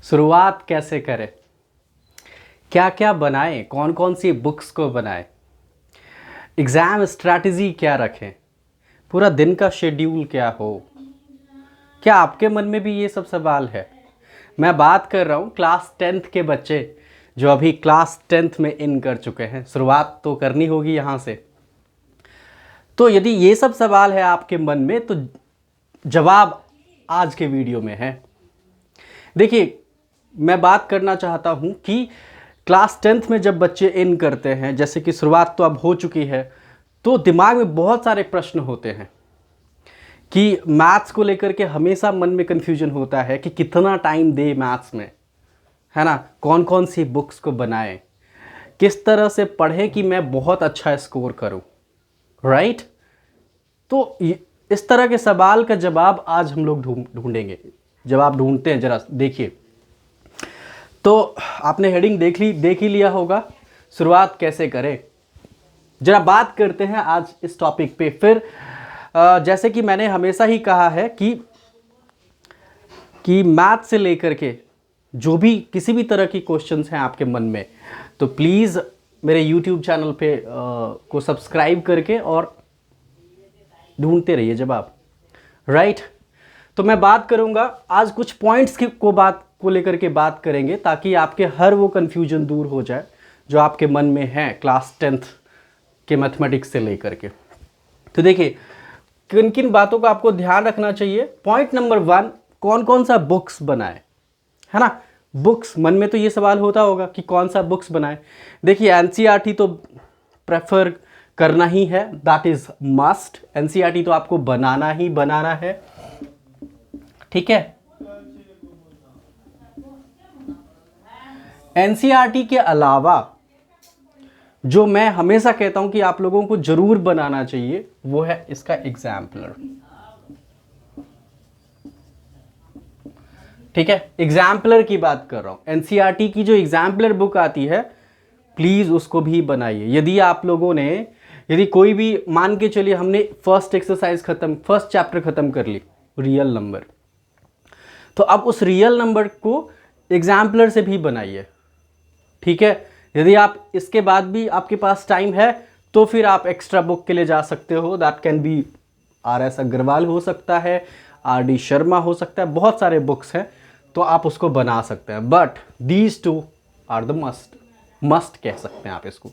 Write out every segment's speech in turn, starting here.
शुरुआत कैसे करें, क्या क्या बनाएं, कौन कौन सी बुक्स को बनाएं, एग्ज़ाम स्ट्रैटेजी क्या रखें, पूरा दिन का शेड्यूल क्या हो। क्या आपके मन में भी ये सब सवाल है? मैं बात कर रहा हूँ क्लास 10th के बच्चे जो अभी क्लास 10th में इन कर चुके हैं। शुरुआत तो करनी होगी यहाँ से। तो यदि ये सब सवाल है आपके मन में तो जवाब आज के वीडियो में है। देखिए, मैं बात करना चाहता हूँ कि क्लास 10th में जब बच्चे इन करते हैं, जैसे कि शुरुआत तो अब हो चुकी है, तो दिमाग में बहुत सारे प्रश्न होते हैं कि मैथ्स को लेकर के हमेशा मन में कन्फ्यूजन होता है कि कितना टाइम दे मैथ्स में, है ना, कौन कौन सी बुक्स को बनाएं, किस तरह से पढ़ें कि मैं बहुत अच्छा स्कोर करूं, राइट। तो इस तरह के सवाल का जवाब आज हम लोग ढूंढेंगे। जवाब ढूंढते हैं, जरा देखिए। तो आपने हेडिंग देख ही लिया होगा, शुरुआत कैसे करें। जरा बात करते हैं आज इस टॉपिक पे। फिर जैसे कि मैंने हमेशा ही कहा है कि मैथ से लेकर के जो भी किसी भी तरह की क्वेश्चंस हैं आपके मन में, तो प्लीज़ मेरे यूट्यूब चैनल पे को सब्सक्राइब करके और ढूंढते रहिए जवाब, राइट। तो मैं बात करूंगा आज कुछ पॉइंट्स को लेकर के बात करेंगे ताकि आपके हर वो कन्फ्यूजन दूर हो जाए जो आपके मन में है क्लास 10th के मैथमेटिक्स से लेकर के। तो देखिए, किन किन बातों का आपको ध्यान रखना चाहिए। पॉइंट नंबर 1, कौन कौन सा बुक्स बनाए, है ना। बुक्स, मन में तो ये सवाल होता होगा कि कौन सा बुक्स बनाए। देखिए, एनसीईआरटी तो प्रेफर करना ही है, दैट इज मस्ट। एनसीईआरटी तो आपको बनाना ही बनाना है, ठीक है। एनसीईआरटी के अलावा जो मैं हमेशा कहता हूं कि आप लोगों को जरूर बनाना चाहिए वो है इसका एग्जाम्पलर, ठीक है। एग्जाम्पलर की बात कर रहा हूं। एनसीईआरटी की जो एग्जाम्पलर बुक आती है, प्लीज उसको भी बनाइए। यदि आप लोगों ने, यदि कोई भी, मान के चलिए हमने फर्स्ट चैप्टर खत्म कर ली, रियल नंबर, तो अब उस रियल नंबर को एग्जाम्पलर से भी बनाइए, ठीक है। यदि आप इसके बाद भी आपके पास टाइम है तो फिर आप एक्स्ट्रा बुक के लिए जा सकते हो। That can be RS Agarwal हो सकता है, RD शर्मा हो सकता है, बहुत सारे बुक्स हैं, तो आप उसको बना सकते हैं। But these two are the must कह सकते हैं आप इसको,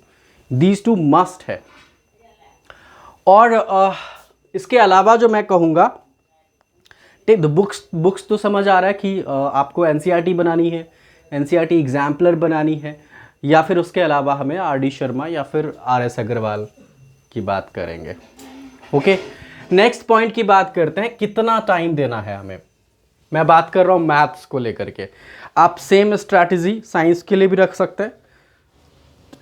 दीज टू मस्ट है। और इसके अलावा जो मैं कहूँगा, ठीक, बुक्स तो समझ आ रहा है कि आपको एनसीईआरटी बनानी है, एनसीईआरटी एग्जाम्पलर बनानी है, या फिर उसके अलावा हमें RD शर्मा या फिर RS अग्रवाल की बात करेंगे। ओके, नेक्स्ट पॉइंट की बात करते हैं, कितना टाइम देना है हमें। मैं बात कर रहा हूँ मैथ्स को लेकर के। आप सेम स्ट्रैटेजी साइंस के लिए भी रख सकते हैं।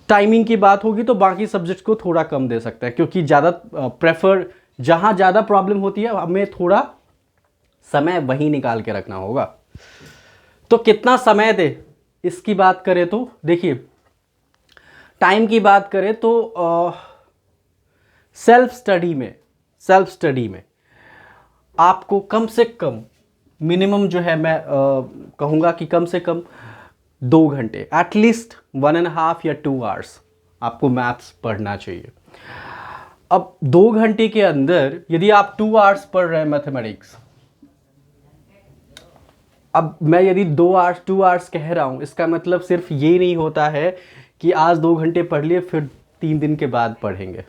टाइमिंग की बात होगी तो बाकी सब्जेक्ट को थोड़ा कम दे सकते हैं, क्योंकि ज़्यादा प्रेफर, जहाँ ज़्यादा प्रॉब्लम होती है हमें थोड़ा समय वहीं निकाल के रखना होगा। तो कितना समय दे इसकी बात करें तो देखिए, टाइम की बात करें तो सेल्फ स्टडी में आपको कम से कम, मिनिमम जो है मैं कहूँगा कि कम से कम 2 घंटे, एटलीस्ट 1.5 या 2 आवर्स आपको मैथ्स पढ़ना चाहिए। अब 2 घंटे के अंदर यदि आप 2 आवर्स पढ़ रहे हैं मैथमेटिक्स, अब मैं यदि 2 आवर्स कह रहा हूँ, इसका मतलब सिर्फ ये नहीं होता है कि आज 2 घंटे पढ़ लिए फिर 3 दिन के बाद पढ़ेंगे।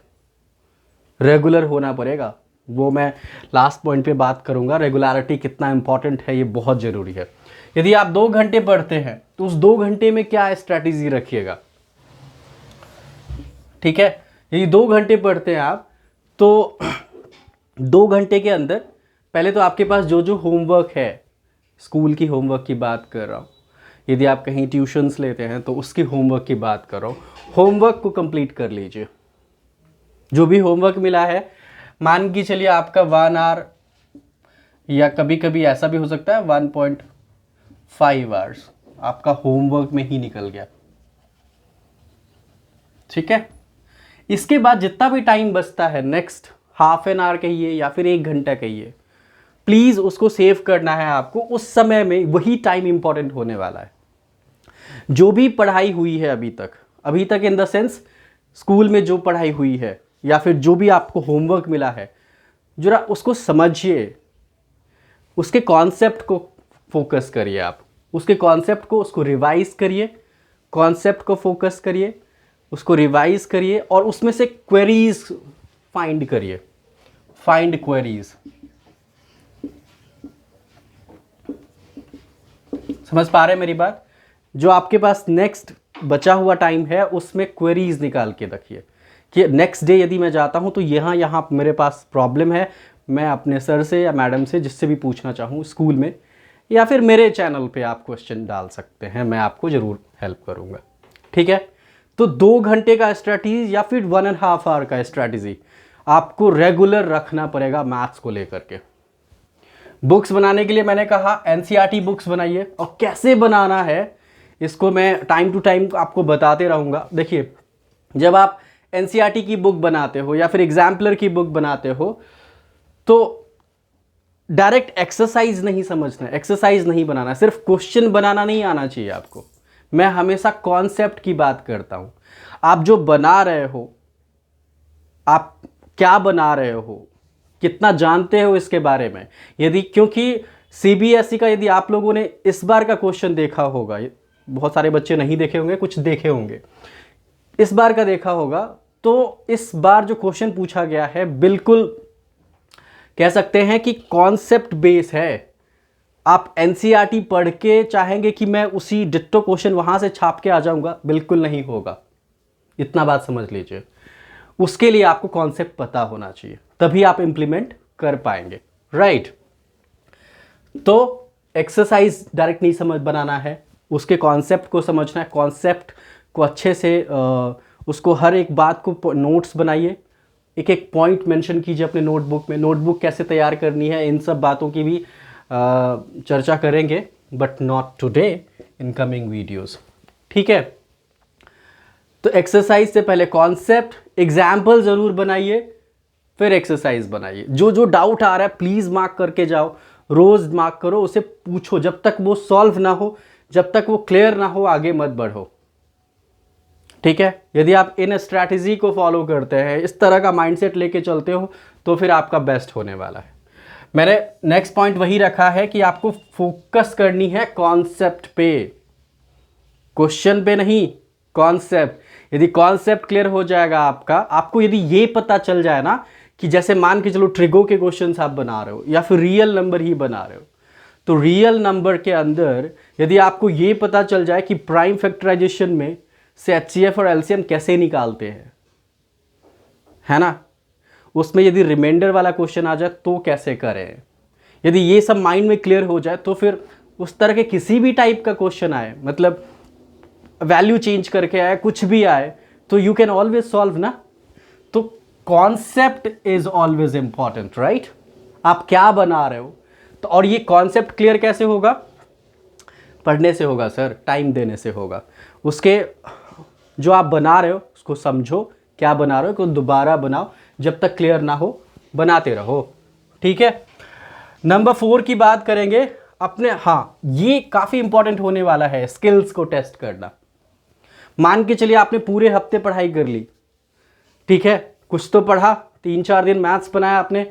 रेगुलर होना पड़ेगा, वो मैं लास्ट पॉइंट पे बात करूँगा। रेगुलरिटी कितना इंपॉर्टेंट है, ये बहुत ज़रूरी है। यदि आप 2 घंटे पढ़ते हैं तो उस 2 घंटे में क्या स्ट्रैटेजी रखिएगा, ठीक है। यदि 2 घंटे पढ़ते हैं आप तो 2 घंटे के अंदर पहले तो आपके पास जो जो होमवर्क है, स्कूल की होमवर्क की बात कर रहा हूँ, यदि आप कहीं ट्यूशन्स लेते हैं तो उसकी होमवर्क की बात कर रहा हूँ, होमवर्क को कंप्लीट कर लीजिए। जो भी होमवर्क मिला है, मान के चलिए आपका 1 आवर, या कभी कभी ऐसा भी हो सकता है 1.5 आवर्स आपका होमवर्क में ही निकल गया, ठीक है। इसके बाद जितना भी टाइम बचता है, नेक्स्ट हाफ एन आवर कहिए या फिर 1 घंटा कहिए, प्लीज़ उसको सेव करना है आपको। उस समय में वही टाइम इंपॉर्टेंट होने वाला है। जो भी पढ़ाई हुई है अभी तक इन द सेंस स्कूल में जो पढ़ाई हुई है या फिर जो भी आपको होमवर्क मिला है, जरा उसको समझिए, उसके कॉन्सेप्ट को फोकस करिए। आप उसके कॉन्सेप्ट को उसको रिवाइज करिए, कॉन्सेप्ट को फोकस करिए, उसको रिवाइज करिए और उसमें से क्वेरीज फाइंड करिए, फाइंड क्वेरीज। समझ पा रहे हैं मेरी बात? जो आपके पास नेक्स्ट बचा हुआ टाइम है उसमें क्वेरीज निकाल के रखिए कि नेक्स्ट डे यदि मैं जाता हूं तो यहाँ मेरे पास प्रॉब्लम है, मैं अपने सर से या मैडम से जिससे भी पूछना चाहूँ स्कूल में, या फिर मेरे चैनल पे आप क्वेश्चन डाल सकते हैं, मैं आपको ज़रूर हेल्प करूँगा। ठीक है? तो 2 घंटे का स्ट्रैटेजी या फिर 1.5 आवर का स्ट्रैटेजी आपको रेगुलर रखना पड़ेगा मैथ्स को लेकर के। बुक्स बनाने के लिए मैंने कहा एनसीईआरटी बुक्स बनाइए, और कैसे बनाना है इसको मैं टाइम टू टाइम आपको बताते रहूँगा। देखिए, जब आप एनसीईआरटी की बुक बनाते हो या फिर एग्जाम्पलर की बुक बनाते हो तो डायरेक्ट एक्सरसाइज नहीं समझना, एक्सरसाइज नहीं बनाना, सिर्फ क्वेश्चन बनाना नहीं आना चाहिए आपको। मैं हमेशा कॉन्सेप्ट की बात करता हूँ। आप जो बना रहे हो, आप क्या बना रहे हो, कितना जानते हो इसके बारे में। यदि क्योंकि सीबीएसई का यदि आप लोगों ने इस बार का क्वेश्चन देखा होगा, बहुत सारे बच्चे नहीं देखे होंगे, कुछ देखे होंगे, इस बार का देखा होगा, तो इस बार जो क्वेश्चन पूछा गया है बिल्कुल कह सकते हैं कि कॉन्सेप्ट बेस है। आप एनसीईआरटी पढ़ के चाहेंगे कि मैं उसी डिट्टो क्वेश्चन वहां से छाप के आ जाऊंगा, बिल्कुल नहीं होगा। इतना बात समझ लीजिए। उसके लिए आपको कॉन्सेप्ट पता होना चाहिए, तभी आप इंप्लीमेंट कर पाएंगे। राइट? तो एक्सरसाइज डायरेक्ट नहीं समझ बनाना है, उसके कॉन्सेप्ट को समझना है, कॉन्सेप्ट को अच्छे से उसको हर एक बात को नोट्स बनाइए, एक एक पॉइंट मेंशन कीजिए अपने नोटबुक में। नोटबुक कैसे तैयार करनी है, इन सब बातों की भी चर्चा करेंगे, but not today, in coming videos. ठीक है? तो एक्सरसाइज से पहले कॉन्सेप्ट, एग्जाम्पल ज़रूर बनाइए, फिर एक्सरसाइज बनाइए। जो जो डाउट आ रहा है प्लीज़ मार्क करके जाओ, रोज़ मार्क करो, उसे पूछो, जब तक वो सॉल्व ना हो, जब तक वो क्लियर ना हो, आगे मत बढ़ो। ठीक है? यदि आप इन स्ट्रैटेजी को फॉलो करते हैं, इस तरह का माइंडसेट लेके चलते हो, तो फिर आपका बेस्ट होने वाला है। मैंने नेक्स्ट पॉइंट वही रखा है कि आपको फोकस करनी है कॉन्सेप्ट पे, क्वेश्चन पे नहीं, कॉन्सेप्ट। यदि कॉन्सेप्ट क्लियर हो जाएगा आपका, आपको यदि ये पता चल जाए ना कि जैसे मान के चलो ट्रिगो के क्वेश्चंस आप बना रहे हो या फिर रियल नंबर ही बना रहे हो, तो रियल नंबर के अंदर यदि आपको ये पता चल जाए कि प्राइम फैक्टराइजेशन में से एचसीएफ और एलसीएम कैसे निकालते हैं, है ना, उसमें यदि रिमाइंडर वाला क्वेश्चन आ जाए तो कैसे करें, यदि ये सब माइंड में क्लियर हो जाए, तो फिर उस तरह के किसी भी टाइप का क्वेश्चन आए, मतलब वैल्यू चेंज करके आए, कुछ भी आए, तो यू कैन ऑलवेज सॉल्व ना। तो concept is always important, right? आप क्या बना रहे हो, तो और ये कॉन्सेप्ट क्लियर कैसे होगा? पढ़ने से होगा सर, टाइम देने से होगा। उसके जो आप बना रहे हो उसको समझो, क्या बना रहे हो को दोबारा बनाओ, जब तक क्लियर ना हो बनाते रहो। ठीक है? नंबर 4 की बात करेंगे अपने। हाँ, ये काफ़ी इंपॉर्टेंट होने वाला है, स्किल्स को टेस्ट करना। मान के चलिए आपने पूरे हफ्ते पढ़ाई कर ली, ठीक है, कुछ तो पढ़ा, 3-4 दिन मैथ्स बनाया आपने,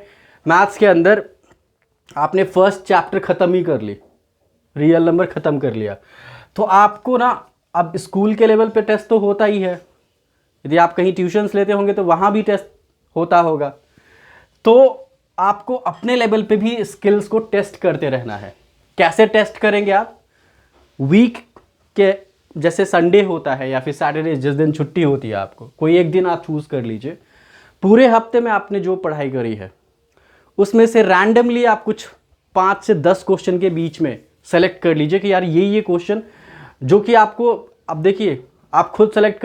मैथ्स के अंदर आपने फर्स्ट चैप्टर ख़त्म ही कर ली, रियल नंबर ख़त्म कर लिया, तो आपको ना अब स्कूल के लेवल पे टेस्ट तो होता ही है, यदि आप कहीं ट्यूशन्स लेते होंगे तो वहाँ भी टेस्ट होता होगा, तो आपको अपने लेवल पे भी स्किल्स को टेस्ट करते रहना है। कैसे टेस्ट करेंगे आप? वीक के जैसे संडे होता है या फिर सैटरडे, जिस दिन छुट्टी होती है आपको, कोई एक दिन आप चूज़ कर लीजिए, पूरे हफ्ते में आपने जो पढ़ाई करी है उसमें से रैंडमली आप कुछ 5 से 10 क्वेश्चन के बीच में सेलेक्ट कर लीजिए कि यार ये क्वेश्चन जो कि आपको, अब देखिए आप खुद सेलेक्ट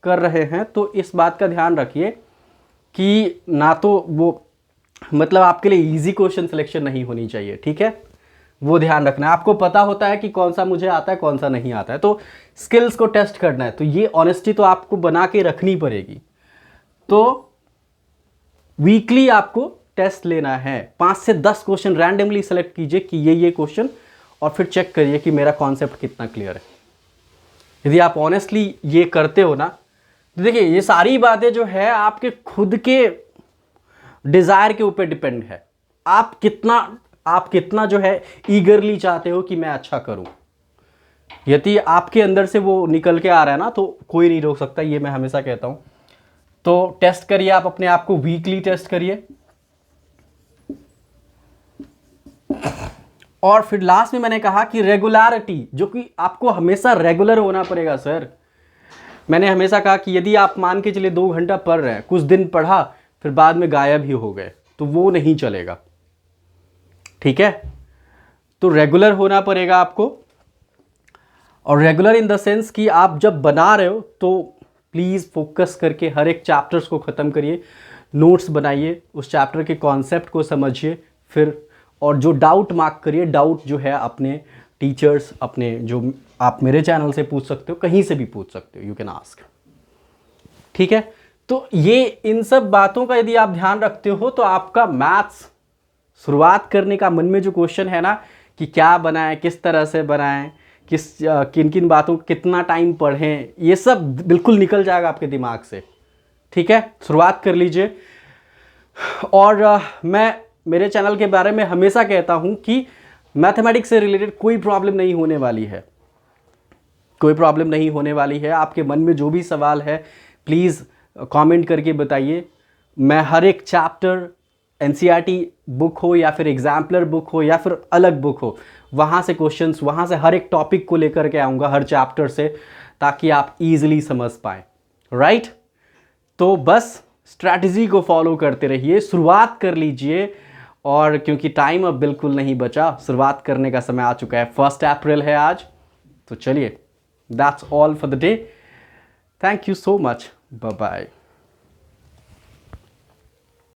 कर रहे हैं तो इस बात का ध्यान रखिए कि ना तो वो मतलब आपके लिए इजी क्वेश्चन सिलेक्शन नहीं होनी चाहिए, ठीक है, वो ध्यान रखना है। आपको पता होता है कि कौन सा मुझे आता है कौन सा नहीं आता है, तो स्किल्स को टेस्ट करना है, तो ये ऑनेस्टी तो आपको बना के रखनी पड़ेगी। तो वीकली आपको टेस्ट लेना है, 5 से 10 क्वेश्चन रैंडमली सेलेक्ट कीजिए कि ये क्वेश्चन, और फिर चेक करिए कि मेरा कॉन्सेप्ट कितना क्लियर है। यदि आप ऑनेस्टली ये करते हो ना, तो देखिए ये सारी बातें जो है आपके खुद के डिज़ायर के ऊपर डिपेंड है। आप कितना जो है ईगरली चाहते हो कि मैं अच्छा करूं। यदि आपके अंदर से वो निकल के आ रहा है ना, तो कोई नहीं रोक सकता, ये मैं हमेशा कहता हूं। तो टेस्ट करिए, आप अपने आप को वीकली टेस्ट करिए। और फिर लास्ट में मैंने कहा कि रेगुलरिटी, जो कि आपको हमेशा रेगुलर होना पड़ेगा सर। मैंने हमेशा कहा कि यदि आप मान के चलिए 2 घंटा पढ़ रहे हैं, कुछ दिन पढ़ा फिर बाद में गायब ही हो गए, तो वो नहीं चलेगा, ठीक है। तो रेगुलर होना पड़ेगा आपको, और रेगुलर इन द सेंस कि आप जब बना रहे हो तो प्लीज़ फोकस करके हर एक चैप्टर्स को ख़त्म करिए, नोट्स बनाइए, उस चैप्टर के कॉन्सेप्ट को समझिए फिर, और जो डाउट मार्क करिए। डाउट जो है अपने टीचर्स, अपने जो आप मेरे चैनल से पूछ सकते हो, कहीं से भी पूछ सकते हो, यू कैन आस्क, ठीक है। तो ये इन सब बातों का यदि आप ध्यान रखते हो तो आपका मैथ्स शुरुआत करने का मन में जो क्वेश्चन है ना कि क्या बनाएं, किस तरह से बनाएं, किन किन बातों कितना टाइम पढ़ें, ये सब बिल्कुल निकल जाएगा आपके दिमाग से, ठीक है। शुरुआत कर लीजिए। और मैं मेरे चैनल के बारे में हमेशा कहता हूं कि मैथमेटिक्स से रिलेटेड कोई प्रॉब्लम नहीं होने वाली है, कोई प्रॉब्लम नहीं होने वाली है। आपके मन में जो भी सवाल है प्लीज़ कमेंट करके बताइए। मैं हर एक चैप्टर, एनसीईआरटी बुक हो या फिर एग्जाम्पलर बुक हो या फिर अलग बुक हो, वहाँ से क्वेश्चंस, वहाँ से हर एक टॉपिक को लेकर के आऊँगा, हर चैप्टर से, ताकि आप इजीली समझ पाएँ, राइट। तो बस स्ट्रैटेजी को फॉलो करते रहिए, शुरुआत कर लीजिए। और क्योंकि टाइम अब बिल्कुल नहीं बचा, शुरुआत करने का समय आ चुका है, 1 अप्रैल है आज। तो चलिए, that's all for the day. Thank you so much, bye bye.